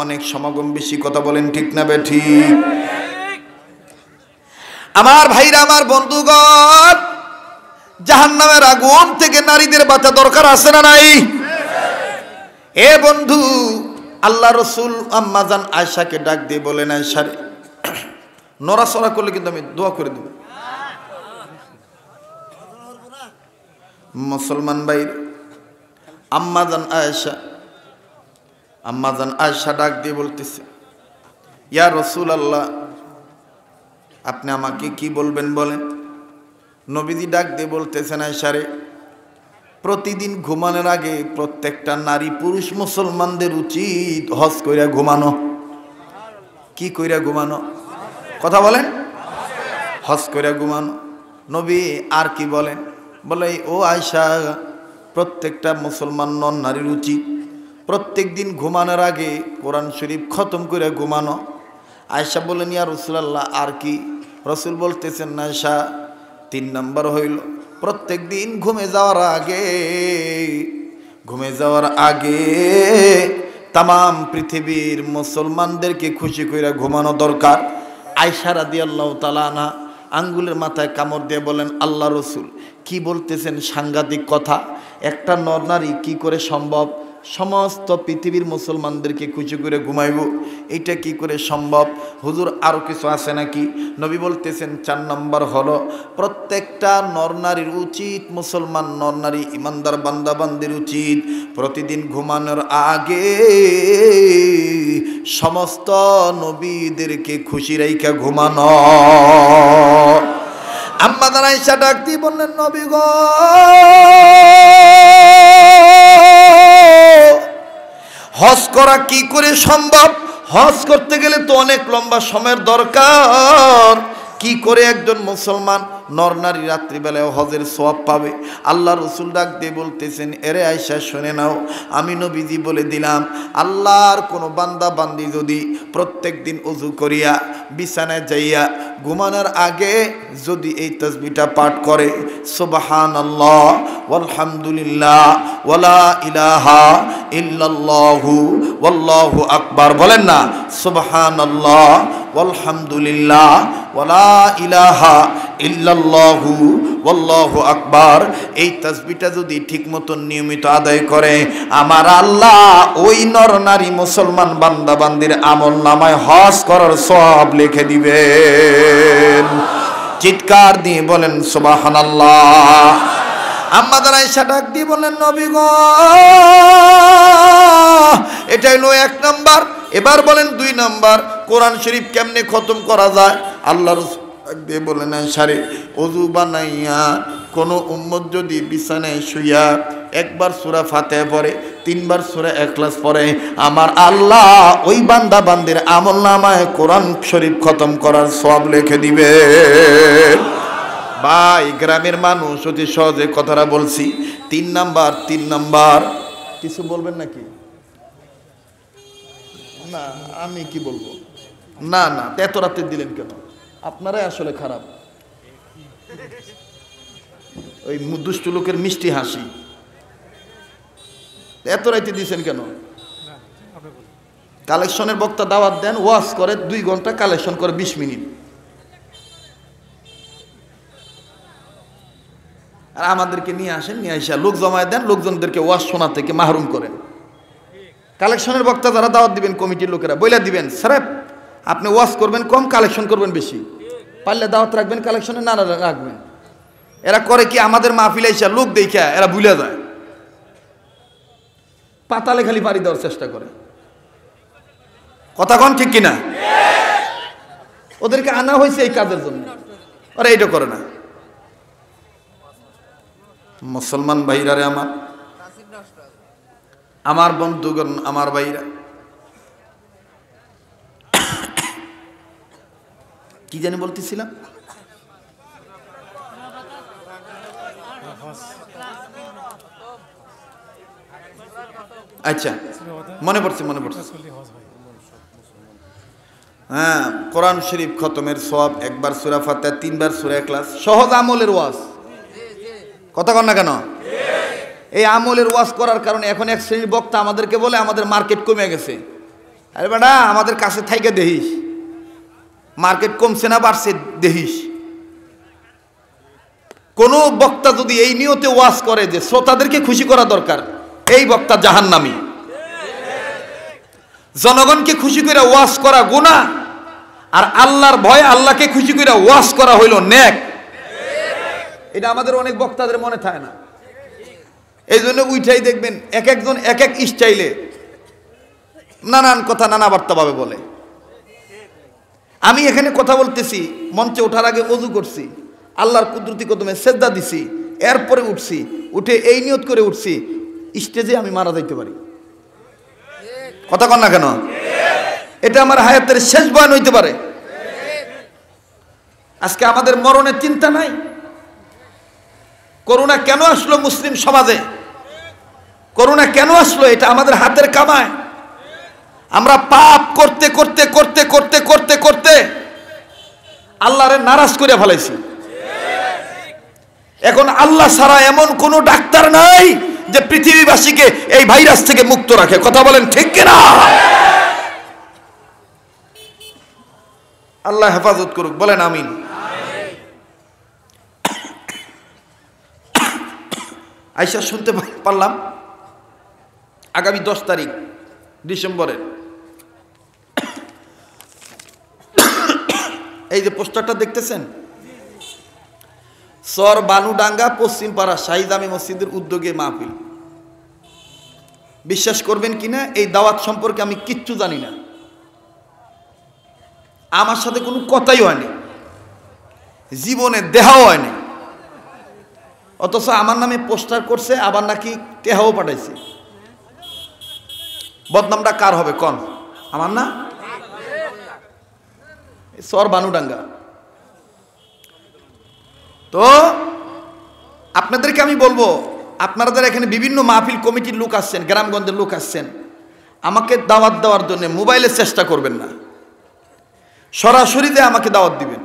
অনেক সমাগম বেশি। কথা বলেন ঠিক না বেঠিক? আমার ভাইরা, আমার বন্ধুগণ, জাহান্নামের আগুন থেকে নারীদের বাঁচা দরকার আছে না নাই? এ বন্ধু, আল্লাহ রসুল আম্মাজান আয়েশাকে ডাক দিয়ে বলেন, আয়েশা রে, নড়াচড়া করলে কিন্তু আমি দোয়া করে দেব। মুসলমান ভাই, আম্মাজান আয়েশা ডাক দিয়ে বলতেছে, ইয়া রসুল আল্লাহ, আপনি আমাকে কি বলবেন বলেন। নবীজি ডাক দিয়ে বলতেছেন, আয়েশা রে, প্রতিদিন ঘুমানোর আগে প্রত্যেকটা নারী পুরুষ মুসলমানদের উচিত হজ কইরা ঘুমানো। কি কইরা ঘুমানো? কথা বলেন। হজ কইরা ঘুমানো। নবী আর কি বলেন? বলে, ও আয়েশা, প্রত্যেকটা মুসলমান নন নারীর উচিত প্রত্যেক দিন ঘুমানোর আগে কোরআন শরীফ খতম করে ঘুমানো। আয়েশা বলেন, ইয়া রাসূলুল্লাহ, আর কি? রসুল বলতেছেন, আয়েশা, 3 নাম্বার হইল প্রত্যেক দিন ঘুমে যাওয়ার আগে তাম পৃথিবীর মুসলমানদেরকে খুশি করে ঘুমানো দরকার। আয়েশা রাদিয়াল্লাহু তাআলা আনহা আঙ্গুলের মাথায় কামড় দিয়ে বলেন, আল্লাহ রসুল কি বলতেছেন? সাংঘাতিক কথা। একটা নর নারী কি করে সম্ভব সমস্ত পৃথিবীর মুসলমানদেরকে খুশি করে ঘুমাইব? এইটা কি করে সম্ভব? হুজুর আরও কিছু আছে নাকি? নবী বলতেছেন, 4 নম্বর হলো প্রত্যেকটা নর নারীর উচিত, মুসলমান নর নারী ইমানদার বান্দা বান্দির উচিত প্রতিদিন ঘুমানোর আগে সমস্ত নবীদেরকে খুশি রাইখা ঘুমানো। আম্মা জান আয়েশা ডাক দিয়ে বললেন, নবী গো, হজ করা কি করে সম্ভব? হজ করতে গেলে তো অনেক লম্বা সময়ের দরকার। কি করে একজন মুসলমান নর নারী রাত্রিবেলায় হজের সওয়াব পাবে? আল্লাহ রসুল ডাক দিয়ে বলতেছেন, এরে আয়েশা শুনে নাও, আমি নবীজি বলে দিলাম, আল্লাহর কোনো বান্দা বান্দি যদি প্রত্যেক দিন ওযু করিয়া বিছানায় যাইয়া ঘুমানোর আগে যদি এই তাসবিহটা পাঠ করে, সুবহানাল্লাহ ওয়ালহামদুলিল্লাহ ওয়ালা ইলাহা ইল্লাল্লাহু ওয়াল্লাহু আকবার, বলেন না, সুবহানাল্লাহ ওয়ালহামদুলিল্লাহ ওয়ালা ইলাহা ইল্লাল্লাহু ওয়াল্লাহু আকবার, এই তাসবিহটা যদি ঠিক মতন নিয়মিত আদায় করে, আমার আল্লাহ ওই নর নারী মুসলমান বান্দা বান্দির আমল নামায় হজ করার সওয়াব লিখে দিবেন। চিৎকার দিয়ে বলেন সুবহানাল্লাহ। আম্মা জান আয়েশা ডাক দিয়ে বলেন, নবী গো, এটা হলো 1 নাম্বার। এবার বলেন 2 নাম্বার, কোরআন শরীফ কেমনে খতম করা যায়? আল্লাহ রাসূল দিয়ে বলেন, আয়েশা রে, ওযু বানাইয়া কোনো উম্মত যদি বিছানায় শুইয়া 1 বার সূরা ফাতিহা পড়ে, 3 বার সূরা ইখলাস পড়ে, আমার আল্লাহ ওই বান্দা বান্দির আমলনামায় কোরআন শরীফ খতম করার সওয়াব লিখে দিবে। ভাই, গ্রামের মানুষ অতি সহজে কথাটা বলছি। 3 নাম্বার কিছু বলবেন নাকি? না, আমি কি বলবো? না, এত রাতে দিলেন কেন? আপনারাই আসলে খারাপ। ওই দুষ্টু লোকের মিষ্টি হাসি, এত রাতে দিয়েছেন কেন? কালেকশনের বক্তা দাওয়াত দেন, ওয়াজ করে 2 ঘন্টা, কালেকশন করে 20 মিনিট, আর আমাদেরকে নিয়ে আসেন, নিয়ে আসা লোক জমায় দেন, লোকজনদেরকে ওয়াজ শোনা থেকে মাহরুম করেন। কালেকশনের বক্তা যারা দাওয়াত দিবেন, কমিটির লোকেরা বইলা দিবেন, স্যার আপনি ওয়াজ করবেন কম, কালেকশন করবেন বেশি, পারলে দাওয়াত রাখবেন, কালেকশনে না রাখবেন। এরা করে কি, আমাদের মাহফিলে এসে লোক দেখা এরা ভুলে যায়, পাতালে খালি পাড়ি দেওয়ার চেষ্টা করে। কথা কোন ঠিক কিনা? ওদেরকে আনা হয়েছে এই কাজের জন্য, ওরা এইটা করে না। মুসলমান ভাইরা রে, আমার বন্ধুগণ, আমার ভাইরা, কি জানি বলতেছিলাম? আচ্ছা, মনে পড়ছে। হ্যাঁ, কোরআন শরীফ খতমের সওয়াব, 1 বার সূরা ফাতিহা, 3 বার সূরা ইখলাস, সহজ আমলের ওয়াজ। কথা কন না কেন? এই আমলের ওয়াজ করার কারণে এখন এক শ্রেণীর বক্তা আমাদেরকে বলে আমাদের মার্কেট কমে গেছে। আরে বেটা আমাদের কাছে থাইকে দেখিস, মার্কেট কমছে না বাড়ছে দেখিস। কোন বক্তা যদি এই নিয়তে ওয়াজ করে যে শ্রোতাদেরকে খুশি করা দরকার, এই বক্তা জাহান্নামী। জনগণকে খুশি করে ওয়াজ করা গুনাহ, আর আল্লাহর ভয় আল্লাহকে খুশি করে ওয়াজ করা হইল নেক। এটা আমাদের অনেক বক্তাদের মনে থাকে না। এই জন্য উইঠাই দেখবেন এক একজন এক এক স্টাইলে নানান কথা নানা বার্তা ভাবে বলে। আমি এখানে কথা বলতেছি, মঞ্চে ওঠার আগে ওযু করছি, আল্লাহর কুদরতি কদমে সেজদা দিছি, এরপরে উঠছি, উঠে এই নিয়ত করে উঠছি স্টেজে আমি মারা যাইতে পারি। কথা কন না কেন? এটা আমার হায়াতের শেষ বয়ান হইতে পারে। আজকে আমাদের মরণের চিন্তা নাই। করোনা কেন আসলো মুসলিম সমাজে? করোনা কেন আসলো? এটা আমাদের হাতের কামায়। আমরা পাপ করতে করতে করতে করতে করতে করতে আল্লাহরে নারাজ করে ফেলাইছি। এখন আল্লাহ ছাড়া এমন কোন ডাক্তার নাই যে পৃথিবীবাসীকে এই ভাইরাস থেকে মুক্ত রাখে। কথা বলেন ঠিক কিনা? আল্লাহ হেফাজত করুক, বলেন আমিন। আইসা শুনতে পারলাম আগামী 10 তারিখ ডিসেম্বরের এই যে পোস্টারটা দেখতেছেন, সর বানুডাঙ্গা পশ্চিমপাড়া শাহিদামি মসজিদের উদ্যোগে মাহফিল। বিশ্বাস করবেন কিনা, এই দাওয়াত সম্পর্কে আমি কিচ্ছু জানি না, আমার সাথে কোনো কথাই হয়নি, জীবনে দেখাও হয়নি, অথচ আমার নামে পোস্টার করছে, আবার নাকি টেহাও পাঠাইছে। বদনামটা কার হবে কন? আমার না? সর বানুডাঙ্গা। তো আপনাদেরকে আমি বলবো, আপনারা যারা এখানে বিভিন্ন মাহফিল কমিটির লোক আসছেন, গ্রামগঞ্জের লোক আসছেন, আমাকে দাওয়াত দেওয়ার জন্য মোবাইলে চেষ্টা করবেন না, সরাসরিতে আমাকে দাওয়াত দিবেন।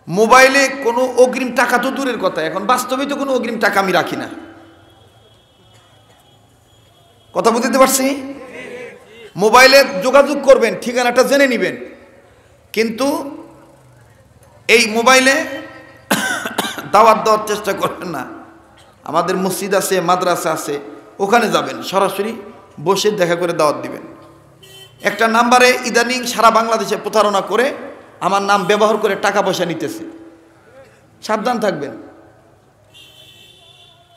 মোবাইলে কোনো অগ্রিম টাকা তো দূরের কথা, এখন বাস্তবে তো কোনো অগ্রিম টাকা আমি রাখি না। কথা বুঝতে পারছি? মোবাইলে যোগাযোগ করবেন, ঠিকানাটা জেনে নেবেন, কিন্তু এই মোবাইলে দাওয়াত দেওয়ার চেষ্টা করবেন না। আমাদের মসজিদ আছে, মাদ্রাসা আছে, ওখানে যাবেন, সরাসরি বসে দেখা করে দাওয়াত দিবেন। একটা নাম্বারে ইদানিং সারা বাংলাদেশে প্রতারণা করে আমার নাম ব্যবহার করে টাকা পয়সা নিতেছে। সাবধান থাকবেন,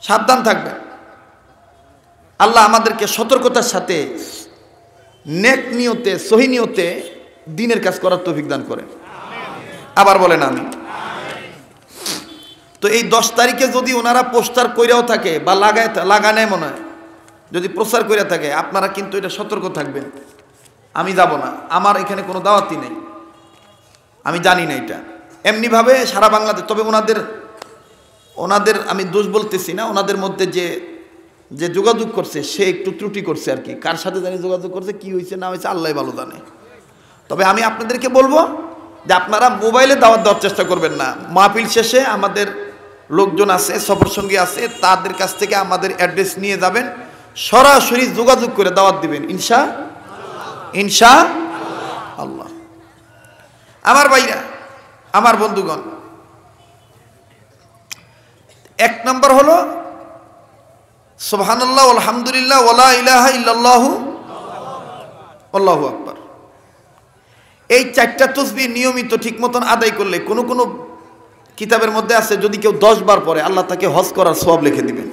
সাবধান থাকবেন। আল্লাহ আমাদেরকে সতর্কতার সাথে নেক নিয়তে, সহি নিয়তে দ্বীনের কাজ করার তৌফিক দান করেন। আবার বলেন আমিন। তো এই 10 তারিখে যদি ওনারা পোস্টার কইরাও থাকে বা লাগায় মনে হয়, যদি প্রচার করে থাকে, আপনারা কিন্তু এটা সতর্ক থাকবেন। আমি যাব না, আমার এখানে কোনো দাওয়াতই নেই, আমি জানি না এটা। এমনিভাবে সারা বাংলাদেশ, তবে ওনাদের আমি দোষ বলতেছি না, ওনাদের মধ্যে যে যোগাযোগ করছে সে একটু ত্রুটি করছে আর কি। কার সাথে জানি যোগাযোগ করছে, কি হয়েছে না হয়েছে আল্লাহ ভালো জানে। তবে আমি আপনাদেরকে বলবো যে আপনারা মোবাইলে দাওয়াত দেওয়ার চেষ্টা করবেন না। মাহফিল শেষে আমাদের লোকজন আছে, সফর সঙ্গী আছে, তাদের কাছ থেকে আমাদের অ্যাড্রেস নিয়ে যাবেন, সরাসরি যোগাযোগ করে দাওয়াত দিবেন ইনশাআল্লাহ। আমার ভাইরা, আমার বন্ধুগণ, 1 নম্বর হলো সুবহানাল্লাহ, আলহামদুলিল্লাহ, ওয়ালা ইলাহা ইল্লাল্লাহু আল্লাহু আকবার। এই 4টা তাসবিহ নিয়মিত ঠিক মতন আদায় করলে, কোনো কোনো কিতাবের মধ্যে আছে যদি কেউ 10 বার পড়ে আল্লাহ তাকে হজ করার সওয়াব লিখে দিবেন।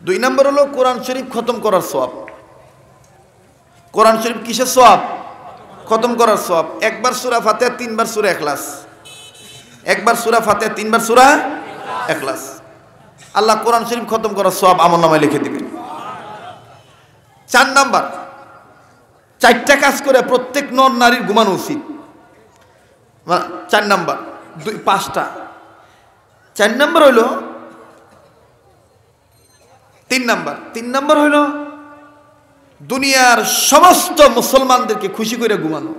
2 নম্বর হলো কোরআন শরীফ খতম করার সওয়াব। কোরআন শরীফ কিসের সওয়াব? খতম করার সওয়াব। 1 বার সূরা ফাতিহা, 3 বার সূরা ইখলাস। 1 বার সূরা ফাতিহা, 3 বার সূরা ইখলাস। আল্লাহ কোরআন শরীফ খতম করার সওয়াব আমলনামায় লিখে দিবেন। 4 নাম্বার, 4টা কাজ করে প্রত্যেক নর নারীর ঘুমানো উচিত। 4 নাম্বার, 5টা। 4 নাম্বার হইল 3 নাম্বার হইল দুনিয়ার সমস্ত মুসলমানদেরকে খুশি করে ঘুমানো।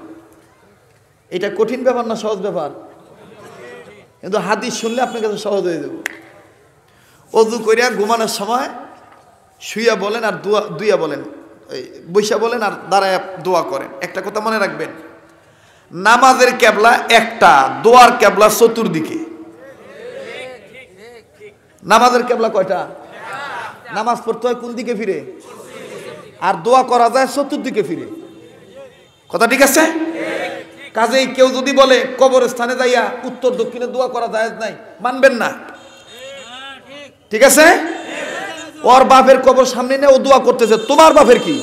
এটা কঠিন ব্যাপার না সহজ ব্যাপার? কিন্তু হাদিস শুনলে আপনার কাছে সহজ হয়ে যাবে। অজু করিয়া ঘুমানোর সময় শুইয়া বলেন আর দুইয়া বলেন, বৈশা বলেন আর দাঁড়ায় দোয়া করেন। একটা কথা মনে রাখবেন, নামাজের কেবলা একটা, দোয়ার কেবলা চতুর্দিকে। নামাজের কেবলা কয়টা? নামাজ পড়তে হয় কোন দিকে ফিরে, আর দোয়া করা যায় চতুর্দিকে ফিরে। কথা ঠিক আছে? কাজেই কেউ যদি বলে কবরস্থানে যাইয়া উত্তর দক্ষিণে দোয়া করা যায় নাই, মানবেন না। ঠিক আছে? ওর বাপের কবর সামনে নিয়ে ও দোয়া করতেছে, তোমার বাপের কি?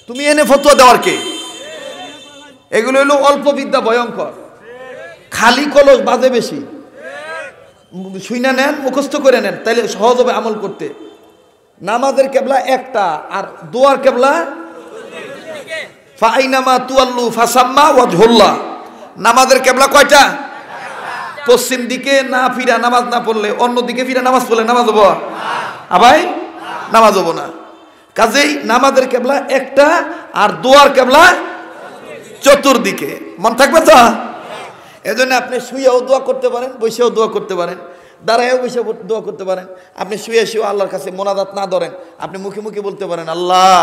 তুমি এনে ফতোয়া দেওয়ার কে? এগুলো হলো অল্প বিদ্যা, ভয়ঙ্কর। খালি কলস বাজে বেশি, শুইনা নেন, মুখস্থ করে নেন, তাইলে সহজ হবে আমল করতে। নামাজের কেবলা একটা, আর দোয়ার কেবলা ফাইনামা তুয়াল্লু ফাসাম্মা ওয়াজহুল্লাহ। নামাজের কেবলা কয়টা? পশ্চিম দিকে না ফিরা নামাজ না পড়লে, অন্য দিকে ফিরে নামাজ পড়লে নামাজ হবো? আবাই নামাজ হবো না। কাজেই নামাজের কেবলা একটা, আর দোয়ার কেবলা চতুর্দিকে। মন থাকবে তো? এজন্য আপনি শুয়েও দোয়া করতে পারেন, বসেও দোয়া করতে পারেন, দাঁড়ায়ও বসে দোয়া করতে পারেন। আপনি শুয়ে শুয়ে আল্লাহর কাছে মোনাজাত না ধরেন, আপনি মুখে মুখে বলতে পারেন, আল্লাহ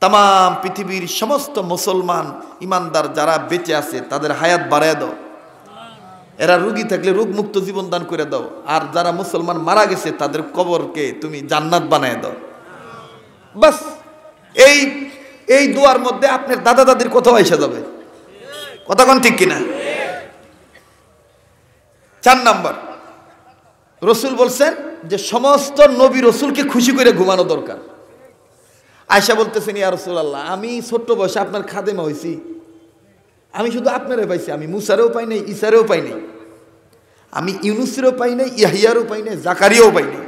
তাম পৃথিবীর সমস্ত মুসলমান ইমানদার যারা বেঁচে আছে তাদের হায়াত বাড়ায় দাও, এরা রোগী থাকলে রোগ মুক্ত জীবন দান করে দাও, আর যারা মুসলমান মারা গেছে তাদের কবরকে তুমি জান্নাত বানায় দাও। বাস এই দোয়ার মধ্যে আপনার দাদা দাদির কোথাও এসে যাবে। কথা কোন ঠিক কিনা? 4 নাম্বার, রসুল বলছেন যে সমস্ত নবী রসুলকে খুশি করে ঘুমানো দরকার। আয়েশা বলতেছেন, ইয়া রাসূলুল্লাহ, আমি ছোট্ট বয়সে আপনার খাদেমা হইছি, আমি শুধু আপনারে পাইছি, আমি মুসারেও পাই নাই, ঈসারেও পাই নাই, আমি ইউনুসেরও পাই নাই, ইয়াহিয়ারও পাই নাই, জাকারিয়াও পাই নাই,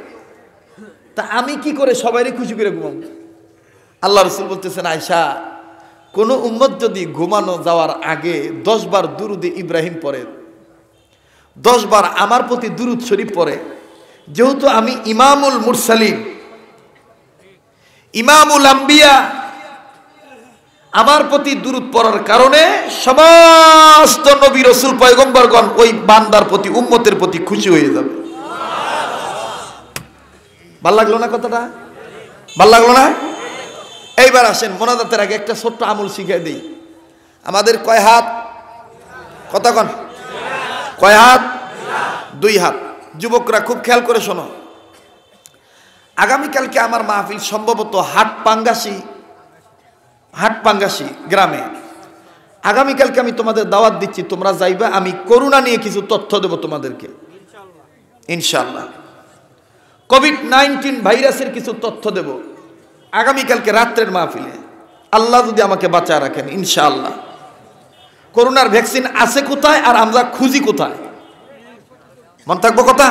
তা আমি কি করে সবাইরে খুশি করে ঘুমাবো? আল্লাহ রসুল বলতেছেন, আয়েশা, কোন উম্মত যদি ঘুমানো যাওয়ার আগে 10 বার দুরুদে ইব্রাহিম পড়ে, 10 বার আমার প্রতি দুরুদ শরীফ পড়ে, যেহেতু আমি ইমামুল মুরসালিন, ইমামুল আম্বিয়া, আমার প্রতি দুরুদ পড়ার কারণে সমস্ত নবী রাসূল পয়গম্বরগণ ওই বান্দার প্রতি, উম্মতের প্রতি খুশি হয়ে যাবে। ভাল লাগলো না কথাটা? ভাল লাগলো না? এইবার আসেন, মোনাজাতের আগে একটা ছোট্ট আমল শিখিয়ে দিই। আমাদের কয় হাত? কথা কন, কয় হাত? 2 হাত। যুবকরা খুব খেয়াল করে শোনো, আগামীকালকে আমার মাহফিল সম্ভবত হাটপাঙ্গাসি গ্রামে। আগামীকালকে আমি তোমাদের দাওয়াত দিচ্ছি, তোমরা যাইবা। আমি করোনা নিয়ে কিছু তথ্য দেব তোমাদেরকে ইনশাআল্লাহ। কোভিড-19 ভাইরাসের কিছু তথ্য দেব আগামীকালকে রাত্রের মাহফিলে, আল্লাহ যদি আমাকে বাঁচায় রাখেন ইনশাআল্লাহ। করোনার ভ্যাকসিন আছে কোথায় আর আমরা খুঁজি কোথায়? মন থাকবো কথা?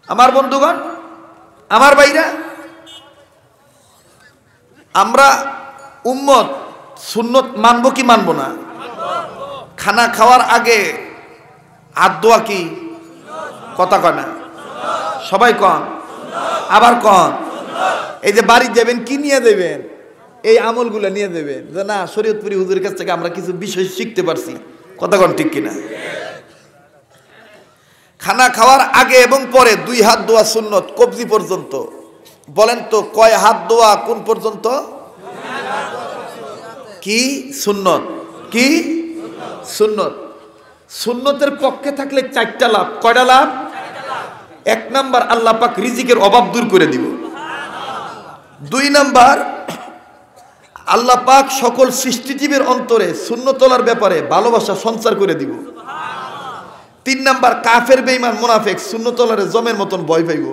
আমার বন্ধুগণ, আমার ভাইরা, আমরা উম্মত সুন্নত মানবো কি মানবো না? খানা খাওয়ার আগে হাত ধোয়া কি? কথা কয় না সবাই? কন, আবার কন। এই যে বাড়ি যাবেন, কি নিয়ে দেবেন? এই আমলগুলো নিয়ে দেবেন, যে না শরীয়তপুরি হুজুরের কাছ থেকে আমরা কিছু বিষয় শিখতে পারছি। কথা কন ঠিক কিনা? খানা খাওয়ার আগে এবং পরে 2 হাত ধোয়া সুন্নত, কবজি পর্যন্ত। বলেন তো কয় হাত ধোয়া কোন পর্যন্ত? কি সুন্নত? কি সুন্নত? সুন্নতের পক্ষে থাকলে 4টা লাভ। কয়টা লাভ? 1 নাম্বার, আল্লাহ পাক রিজিকের অভাব দূর করে দিব। 2 নাম্বার, আল্লাহ পাক সকল সৃষ্টিজীবের অন্তরে সুন্নতলার ব্যাপারে ভালোবাসা সঞ্চার করে দিব। 3 নাম্বার, কাফের বেঈমান মুনাফিক সুন্নতলারে জমের মতন ভয় পাইব।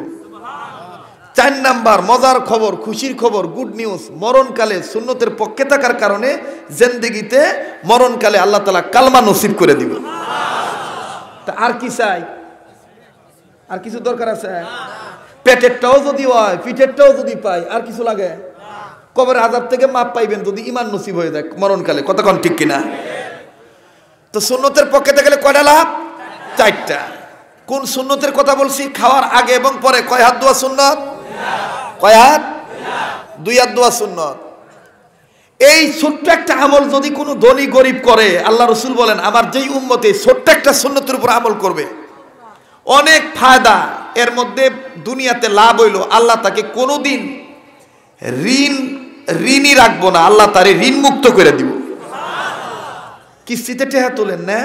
4 নাম্বার, মজার খবর, খুশির খবর, গুড নিউজ, মরণকালে সুন্নতের পক্ষে থাকার কারণে জিন্দেগিতে মরণকালে আল্লাহ তাআলা কালমা নসিব করে দিব। তা আর কি চাই? আর কিছু দরকার আছে? পেটেরটাও যদি হয়, পিঠেরটাও যদি পাই, আর কিছু লাগে? কবরের আযাব থেকে মাপ পাইবেন যদি ঈমান নসিব হয়ে যায় মরণকালে। কতক্ষণ ঠিক কিনা? তো সুন্নতের পক্ষে থাকলে কয়টা লাভ? 4টা। কোন সুন্নতের কথা বলছি? খাওয়ার আগে এবং পরে। কয় হাত ধোয়া সুন্নত? কয় হাত? 2 হাত ধোয়া সুন্নত। এই ছোট্ট একটা আমল যদি কোনো ধনী গরিব করে, আল্লাহ রসুল বলেন আমার যেই উম্মতে ছোট্ট একটা সুন্নতের উপর আমল করবে, অনেক ফায়দা। এর মধ্যে দুনিয়াতে লাভ হইল, আল্লাহ তাকে কোনোদিন ঋণই রাখবো না, আল্লাহ তারে ঋণ মুক্ত করে দিব। কিস্তিতে টেহা তোলেন না,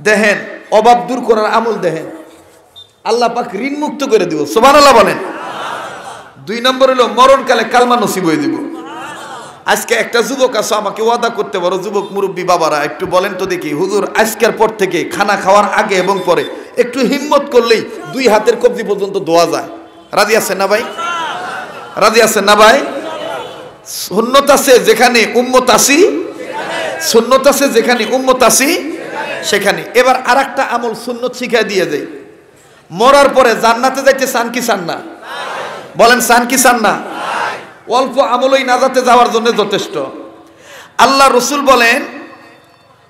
দেখেন অভাব দূর করার আমল দেখেন, আল্লাহ পাক ঋণ মুক্ত করে দিব। সুবহানাল্লাহ বলেন। 2 নম্বর হলো মরণকালে কালমা নসিব হয়ে দিব। আজকে একটা যুবক আছে, আমাকে ওয়াদা করতে পারো, যুবক মুরব্বী বাবারা একটু বলেন তো দেখি, হুজুর আজকের পর থেকে খানা খাওয়ার আগে এবং পরে একটু হিম্মত করলেই 2 হাতের কবজি পর্যন্ত দোয়া যায়। রাজি আছেন না ভাই? রাজি আছেন না ভাই? সুন্নত আছে যেখানে উম্মত আসি, সুন্নত আছে যেখানে উম্মত আসি সেখানে। এবার আরেকটা আমল সুন্নত শিখাই দিয়ে যাই। মরার পরে জান্নাতে যাইতে চান কি চান না? বলেন চান কি চান না? অল্প আমলই নাজাতে যাওয়ার জন্য যথেষ্ট। আল্লাহ রসুল বলেন,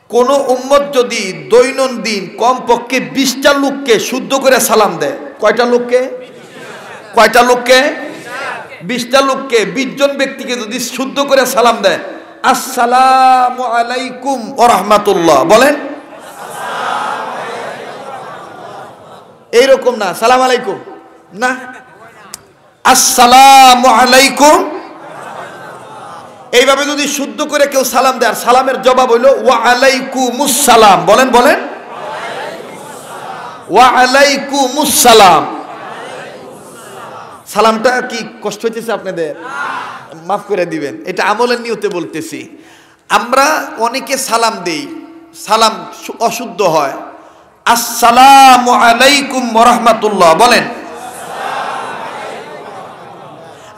কোন উম্মত যদি দৈনন্দিন কমপক্ষে 20টা লোককে শুদ্ধ করে সালাম দেয়, কয়টা লোককে? কয়টা লোককে? 20টা লোককে, 20 জন ব্যক্তিকে যদি শুদ্ধ করে সালাম দেয়, আসসালামু আলাইকুম ওয়া রাহমাতুল্লাহ, বলেন এইরকম না সালাম আলাইকুম না, আসসালামু আলাইকুম, এইভাবে যদি শুদ্ধ করে কেউ সালাম দেয়, আর সালামের জবাব হইলো ওয়া আলাইকুমুস সালাম, বলেন বলেন ওয়া আলাইকুমুস সালাম। সালামটা কি কষ্ট হইতেছে আপনাদের? মাফ করে দিবেন, এটা আমলের নিয়তে বলতেছি। আমরা অনেকে সালাম দেই, সালাম অশুদ্ধ হয়। আসসালামু আলাইকুম ওয়া রাহমাতুল্লাহ বলেন,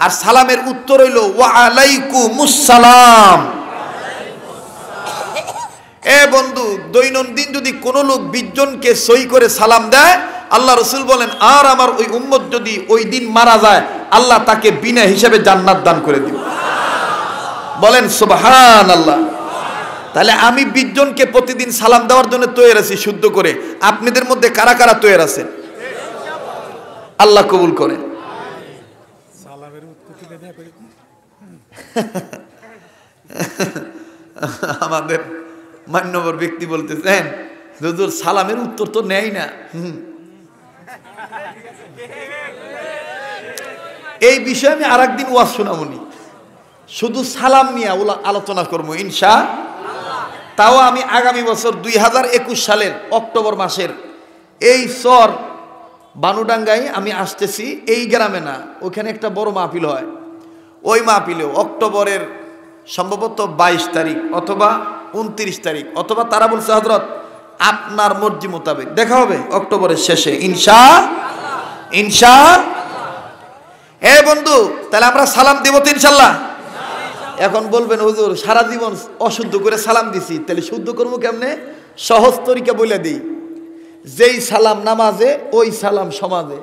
আর সালামের উত্তর হইল ওয়া আলাইকুমুস সালাম। এ বন্ধু, দৈনন্দিন যদি কোন লোক 20 জনকে সই করে সালাম দেয়, আল্লাহ রসুল বলেন, আর আমার ওই উম্মত যদি ওই দিন মারা যায়, আল্লাহ তাকে বিনা হিসাবে জান্নাত দান করে দিবে। বলেন সুবহানাল্লাহ। তাহলে আমি 20 জনকে প্রতিদিন সালাম দেওয়ার জন্য তৈরি আছি শুদ্ধ করে। আপনাদের মধ্যে কারা কারা তৈরি আছেন? আল্লাহ কবুল করে। আমাদের মান্যবর ব্যক্তি বলতেছেন, হুজুর সালামের উত্তর তো নেই না। এই বিষয়ে আমি আরেকদিন ওয়াজ শোনাবনি, শুধু সালাম নিয়ে আলোচনা করবো ইনশাআল্লাহ। তাও আমি আগামী বছর 2021 সালের অক্টোবর মাসের এই চর বানুডাঙ্গায় আমি আসতেছি। এই গ্রামে না, ওখানে একটা বড় মাহফিল হয়। ওই মাহফিলেও অক্টোবরের সম্ভবত 22 তারিখ অথবা 29 তারিখ, অথবা তারা বলছে হযরত আপনার মর্জি মোতাবেক দেখা হবে অক্টোবরের শেষে ইনশাআল্লাহ। এ বন্ধু, তাহলে আমরা সালাম দিব তো ইনশাআল্লাহ। এখন বলবেন হুজুর সারা জীবন অশুদ্ধ করে সালাম দিছি, তাহলে শুদ্ধ করবো কেমনে? সহজ তরিকা বলে দিই, যেই সালাম নামাজে ওই সালাম সমাজে,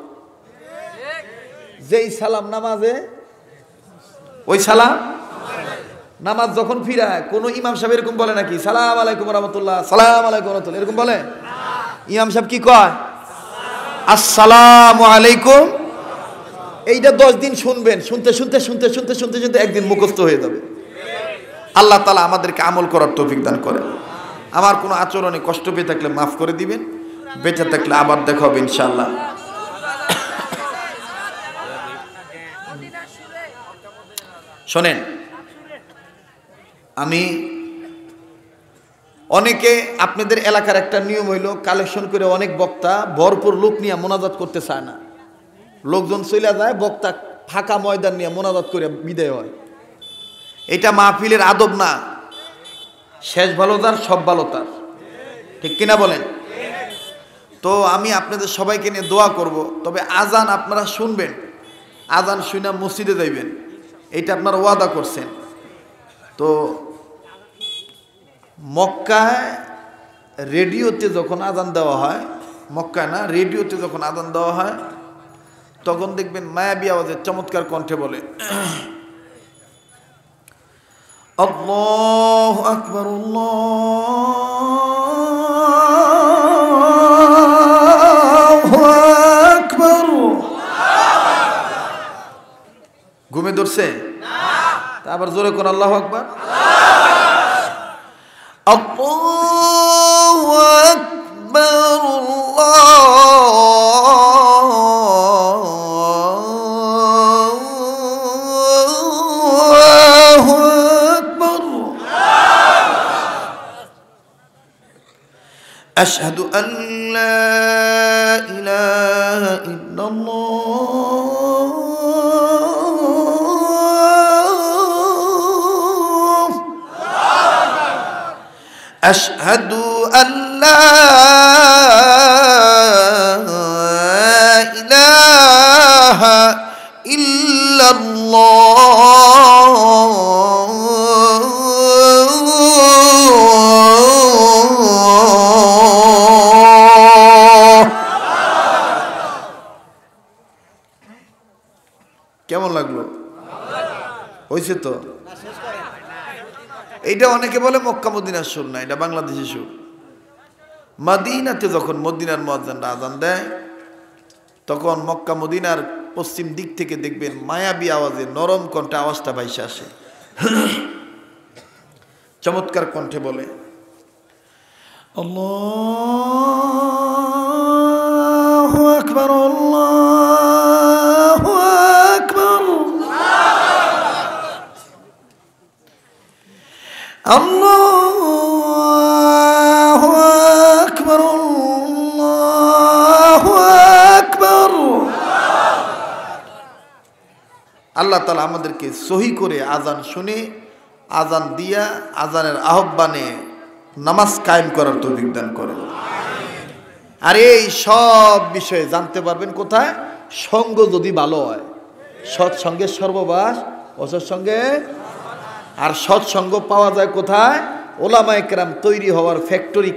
যেই সালাম নামাজে ওই সালাম। নামাজ যখন ফিরায় কোন ইমাম সাহেব এরকম বলে নাকি সালাম আলাইকুম রাহমাতুল্লাহ, সালাম আলাইকুম রাহমাতুল্লাহ, এরকম বলে? ইমাম সাহেব কি কয়? আসসালামু আলাইকুম। এইটা 10 দিন শুনবেন, শুনতে শুনতে শুনতে শুনতে শুনতে শুনতে একদিন মুখস্থ হয়ে যাবে। আল্লাহ তাআলা আমাদেরকে আমল করার তৌফিক দান করেন। আমার কোনো আচরণে কষ্ট পেয়ে থাকলে মাফ করে দিবেন, বেঁচে থাকলে আবার দেখা হবে ইনশাআল্লাহ। শোনেন, আমি অনেকে আপনাদের এলাকার একটা নিয়ম হইল, কালেকশন করে অনেক বক্তা ভরপুর লোক নিয়ে মোনাজাত করতে চায় না। লোকজন চলে যায়, বক্তা ফাঁকা ময়দান নিয়ে মোনাজাত করে বিদায় হয়। এটা মাহফিলের আদব না। শেষ ভালো তার, সব ভালো তার, ঠিক কিনা বলেন? তো আমি আপনাদের সবাইকে নিয়ে দোয়া করব। তবে আজান আপনারা শুনবেন, আজান শুনে মসজিদে যাইবেন, এটা আপনারা ওয়াদা করছেন। তো মক্কায় রেডিওতে যখন আজান দেওয়া হয়, মক্কায় না রেডিওতে যখন আজান দেওয়া হয়, তখন দেখবেন মায়াবী আওয়াজে চমৎকার কণ্ঠে বলে, আল্লাহু আকবার, আল্লাহু আকবার। ঘুমে ধরছে? তা আবার জোরে কোন আল্লাহু আকবার। আল্লাহু আকবার, আল্লাহু আশহাদু আল্লা ইলাহা ইল্লাল্লাহ আশহাদু আল্লা ইলাহা কেমন লাগলো? হয়েছে তো? এইটা অনেকে বলে মক্কা মদিনার সুর না, এটা বাংলাদেশের সুর। মদিনাতে যখন মদিনার মুয়াজ্জিনরা আযান দেয় তখন মক্কা মদিনার পশ্চিম দিক থেকে দেখবেন মায়াবী আওয়াজে নরম কণ্ঠে আওয়াজটা ভাইসে আসে, চমৎকার কণ্ঠে বলে আল্লাহু আকবার আল্লাহু আকবার আল্লাহু আকবার আল্লাহু আকবার। আল্লাহ তাআলা আমাদেরকে সহি করে আজান শুনে আজান দিয়া আজানের আহ্বানে নামাজ কায়েম করার তৌফিক দান করেন। আর এই সব বিষয়ে জানতে পারবেন কোথায়? সঙ্গ যদি ভালো হয়, সৎসঙ্গের সর্ববাস, অসৎসঙ্গে। আর সৎসঙ্গ পাওয়া যায় কোথায়? ওলামায়ে কেরাম তৈরি হওয়ার ফ্যাক্টরি